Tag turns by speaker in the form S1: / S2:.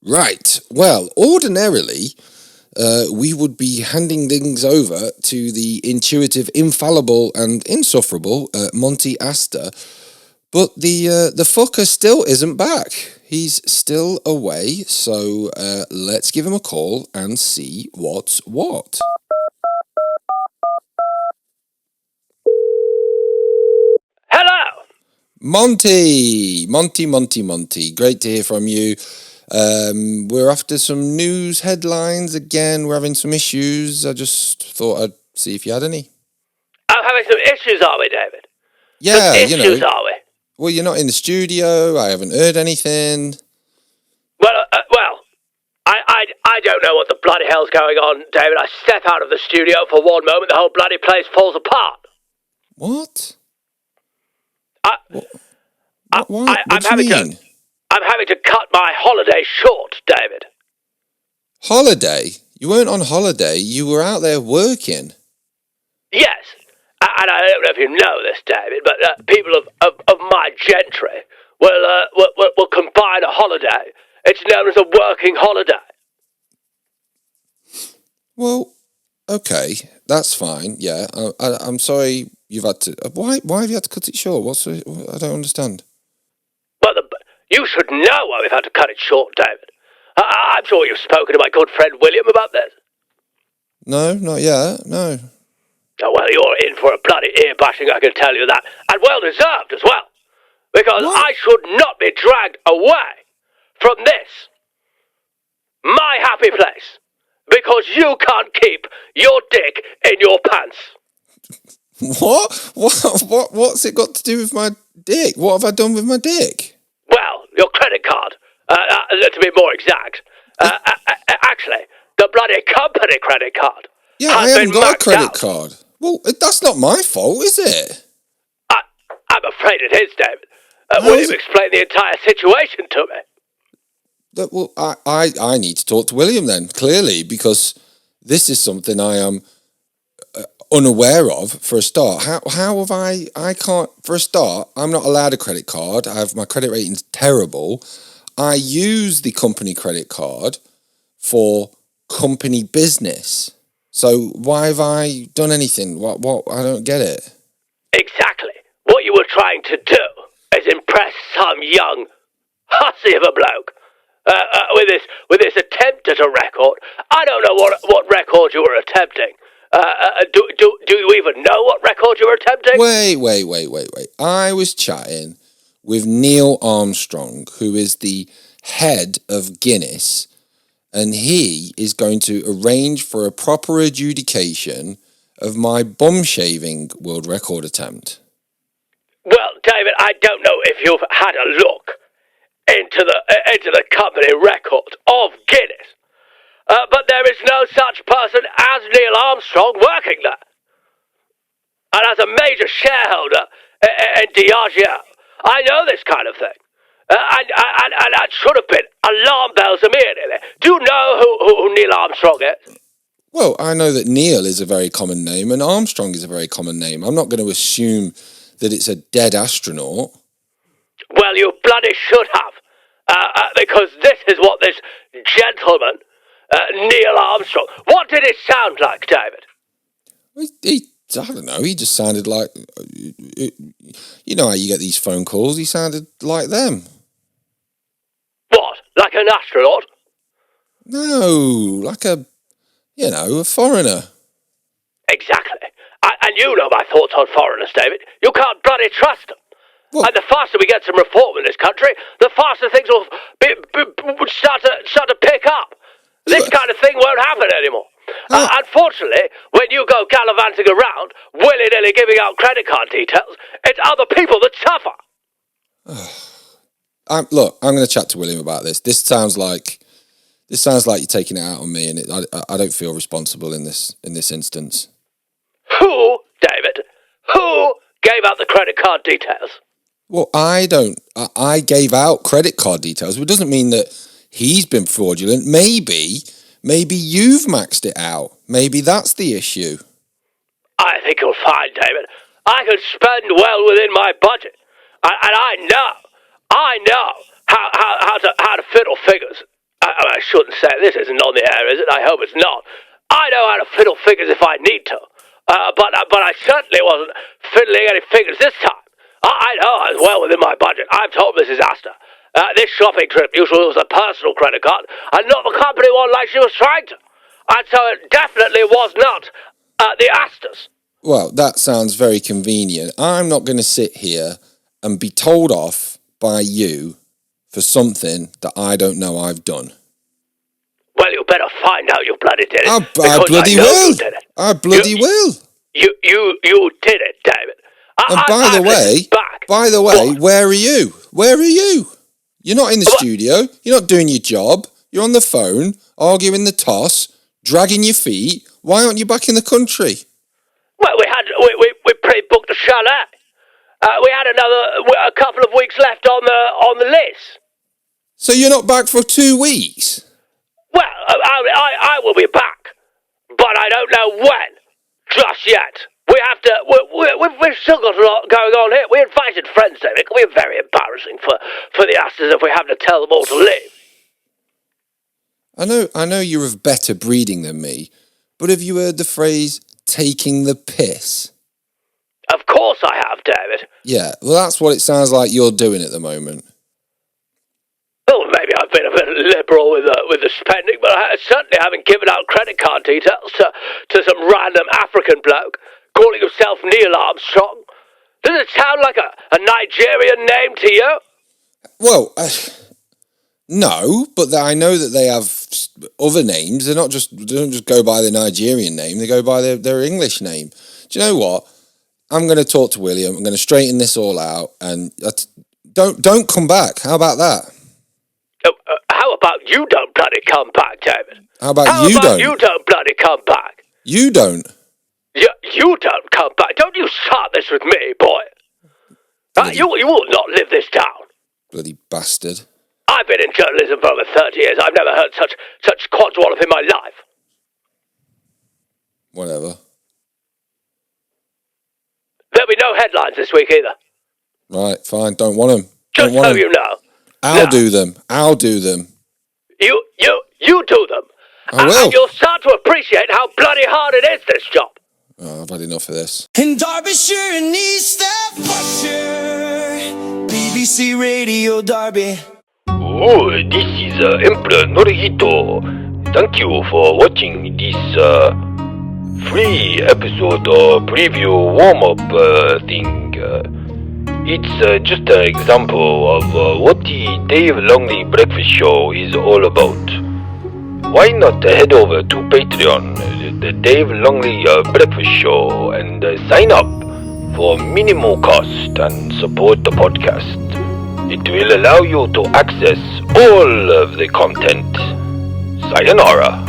S1: Right. Well, ordinarily, we would be handing things over to the intuitive, infallible, and insufferable Monty Astor, but the fucker still isn't back. He's still away, so let's give him a call and see what's what.
S2: Hello!
S1: Monty! Great to hear from you. We're after some news headlines again. We're having some issues. I just thought I'd see if you had any.
S2: I'm having some issues, are we, David?
S1: Yeah,
S2: some issues, are we?
S1: Well, you're not in the studio. I haven't heard anything.
S2: Well, I don't know what the bloody hell's going on, David. I step out of the studio for one moment, the whole bloody place falls apart.
S1: What?
S2: I'm having to cut my holiday short, David.
S1: Holiday? You weren't on holiday. You were out there working.
S2: Yes, and I don't know if you know this, David, but people of my gentry will combine a holiday. It's known as a working holiday.
S1: Well, okay, that's fine. Yeah, I'm sorry you've had to. Why have you had to cut it short? I don't understand.
S2: Well, you should know why we've had to cut it short, David. I'm sure you've spoken to my good friend William about this.
S1: No, not yet. No.
S2: Oh, well, you're in for a bloody ear-bashing, I can tell you that. And well-deserved as well. Because
S1: What?
S2: I should not be dragged away from this, my happy place, because you can't keep your dick in your pants.
S1: What? What's it got to do with my dick? What have I done with my dick?
S2: Well, your credit card, to be more exact. Actually, the bloody company credit card.
S1: Yeah, I haven't got a credit card. Well, that's not my fault, is it?
S2: I'm afraid it is, David. Will you explain the entire situation to me?
S1: Well, I need to talk to William then, clearly, because this is something I am unaware of, for a start. How have I can't, for a start, I'm not allowed a credit card. My credit rating's terrible. I use the company credit card for company business. So why have I done anything? What? I don't get it.
S2: Exactly. What you were trying to do is impress some young hussy of a bloke with this attempt at a record. I don't know what record you were attempting. Do you even know what record you were attempting?
S1: Wait. I was chatting with Neil Armstrong, who is the head of Guinness, and he is going to arrange for a proper adjudication of my bum shaving world record attempt.
S2: Well, David, I don't know if you've had a look into the company record of Guinness, but there is no such person as Neil Armstrong working there. And as a major shareholder in Diageo, I know this kind of thing. And that should have been alarm bells immediately. Do you know who Neil Armstrong is?
S1: Well, I know that Neil is a very common name and Armstrong is a very common name. I'm not going to assume that it's a dead astronaut.
S2: Well, you bloody should have. Because this is what this gentleman, Neil Armstrong, what did it sound like, David?
S1: I don't know, he just sounded like, you know how you get these phone calls, he sounded like them.
S2: What, like an astronaut?
S1: No, like a foreigner.
S2: Exactly. And you know my thoughts on foreigners, David. You can't bloody trust them.
S1: Well,
S2: And the faster we get some reform in this country, the faster things will start to pick up. This kind of thing won't happen anymore. Unfortunately, when you go gallivanting around, willy-nilly giving out credit card details, it's other people that suffer.
S1: Look, I'm going to chat to William about this. This sounds like you're taking it out on me, and I don't feel responsible in this instance.
S2: Who, David? Who gave out the credit card details?
S1: Well, I don't. I gave out credit card details, but it doesn't mean that he's been fraudulent. Maybe you've maxed it out. Maybe that's the issue.
S2: I think you'll find, David, I can spend well within my budget, and I know how to fiddle figures shouldn't say this isn't on the air, is it? I hope it's not. I know how to fiddle figures if I need to. But I certainly wasn't fiddling any figures this time. I know I was well within my budget. I've told Mrs. Astor. This shopping trip usually was a personal credit card, and not the company one like she was trying to. And so it definitely was not the Astors.
S1: Well, that sounds very convenient. I'm not going to sit here and be told off by you for something that I don't know I've done.
S2: Well, you better find out you bloody did it.
S1: I bloody will. I bloody will.
S2: You did it, David.
S1: And by the way,
S2: what?
S1: where are you? Where are you? You're not in the studio. You're not doing your job. You're on the phone, arguing the toss, dragging your feet. Why aren't you back in the country?
S2: Well, we pre-booked a chalet. We had a couple of weeks left on the list.
S1: So you're not back for 2 weeks?
S2: Well, I will be back, but I don't know when, just yet. We've still got a lot going on here. We invited friends, David. It can be very embarrassing for the Astors if we have to tell them all to leave.
S1: I know you're of better breeding than me, but have you heard the phrase, taking the piss?
S2: Of course I have, David.
S1: Yeah, well, that's what it sounds like you're doing at the moment.
S2: Well, maybe I've been a bit liberal with the spending, but I certainly haven't given out credit card details to some random African bloke calling himself Neil Armstrong. Does it sound like a Nigerian name to you?
S1: Well, no, but I know that they have other names. They don't just go by the Nigerian name. They go by their English name. Do you know what? I'm going to talk to William. I'm going to straighten this all out, and don't come back. How about that?
S2: How about you don't bloody come back, David?
S1: How about you don't?
S2: You don't bloody come back?
S1: You don't?
S2: You don't come back. Don't you start this with me, boy. You will not live this down.
S1: Bloody bastard.
S2: I've been in journalism for over 30 years. I've never heard such quadswallop in my life.
S1: Whatever.
S2: There'll be no headlines this week either.
S1: Right, fine. Don't want them.
S2: Just so you know.
S1: I'll do them.
S2: You do them.
S1: I will.
S2: And you'll start to appreciate how bloody hard it is, this job.
S1: Oh, I've had enough of this.
S3: In Derbyshire and East Staffordshire, BBC Radio Derby.
S4: Oh, this is Emperor Norihito. Thank you for watching this free episode preview warm-up thing. It's just an example of what the Dave Longley Breakfast Show is all about. Why not head over to Patreon, the Dave Longley Breakfast Show, and sign up for minimal cost and support the podcast. It will allow you to access all of the content. Sayonara.